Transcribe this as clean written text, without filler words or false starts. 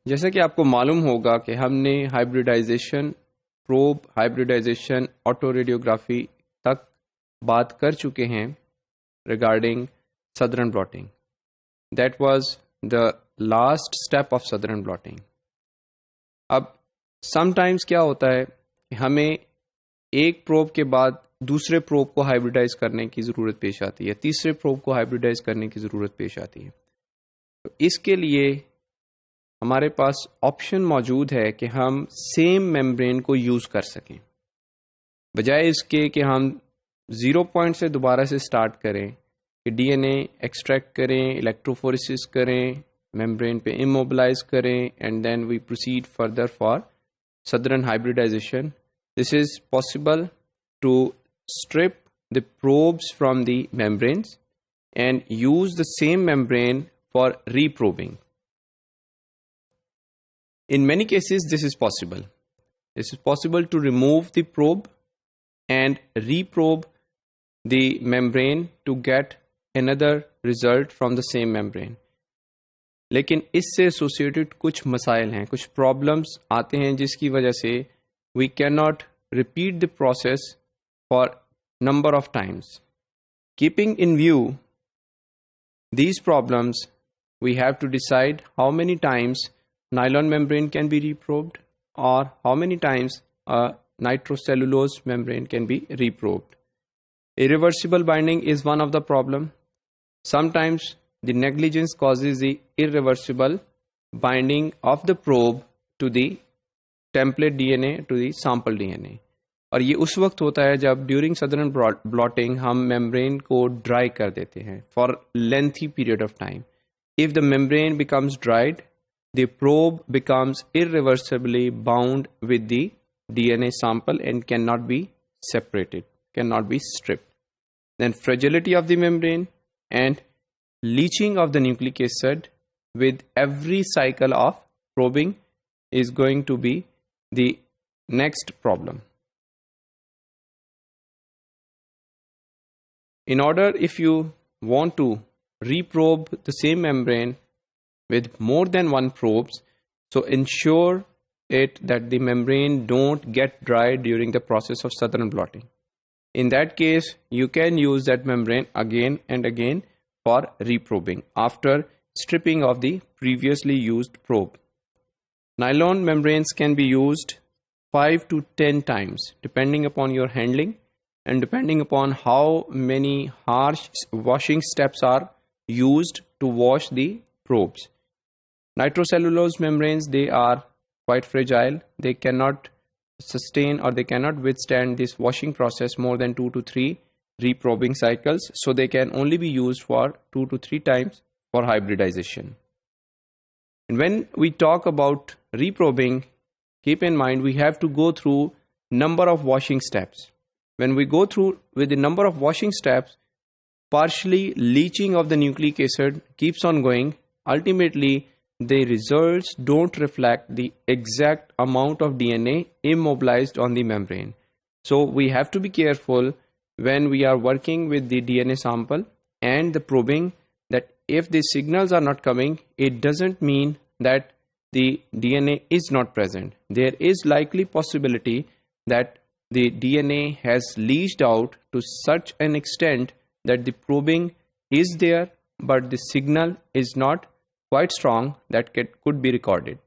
जैसे कि आपको मालूम होगा कि हमने hybridization, probe hybridization, autoradiography तक बात कर चुके हैं regarding Southern blotting. That was the last step of Southern blotting. अब समटाइम्स क्या होता है कि हमें एक प्रोब के बाद दूसरे प्रोब को हाइब्रिडाइज करने की ज़रूरत पेश आती है, तीसरे प्रोब को हाइब्रिडाइज करने की ज़रूरत पेश आती है. तो इसके लिए हमारे पास ऑप्शन मौजूद है कि हम सेम मेम्ब्रेन को यूज़ कर सकें, बजाय इसके कि हम 0 पॉइंट से दोबारा से स्टार्ट करें कि डीएनए एक्सट्रैक्ट करें, इलेक्ट्रोफोरेसिस करें, मेम्ब्रेन पे इमोबिलाइज करें and then we proceed further for Southern hybridization. This is possible to strip the probes from the membranes and use the same membrane for reprobing. In many cases, this is possible. This is possible to remove the probe and reprobe the membrane to get another result from the same membrane. लेकिन इससे associated कुछ मसाइल हैं, कुछ problems आते हैं जिसकी वजह से we cannot repeat the process for number of times. Keeping in view these problems, we have to decide how many times nylon membrane can be reprobed or how many times a nitrocellulose membrane can be reprobed. Irreversible binding is one of the problem. Sometimes the negligence causes the irreversible binding of the probe to the template DNA to the sample DNA. और ये उस वक्त होता है जब during Southern blotting हम membrane को dry कर देते हैं for lengthy period of time. If the membrane becomes dried, the probe becomes irreversibly bound with the DNA sample and can not be separated, cannot be stripped. Then fragility of the membrane and leaching of the nucleic acid with every cycle of probing is going to be the next problem. In order, if you want to reprobe the same membrane with more than one probes, so ensure it that the membrane don't get dry during the process of southern blotting. In that case, you can use that membrane again and again for reprobing after stripping of the previously used probe. Nylon membranes can be used 5 to 10 times depending upon your handling and depending upon how many harsh washing steps are used to wash the probes. Nitrocellulose membranes, they are quite fragile. They cannot sustain or they cannot withstand this washing process more than 2 to 3 reprobing cycles. So they can only be used for 2 to 3 times for hybridization. And when we talk about reprobing, keep in mind we have to go through number of washing steps. When we go through with the number of washing steps, partially leaching of the nucleic acid keeps on going. Ultimately, the results don't reflect the exact amount of DNA immobilized on the membrane. So we have to be careful when we are working with the DNA sample and the probing that if the signals are not coming, it doesn't mean that the DNA is not present. There is likely possibility that the DNA has leached out to such an extent that the probing is there, but the signal is not quite strong that could be recorded.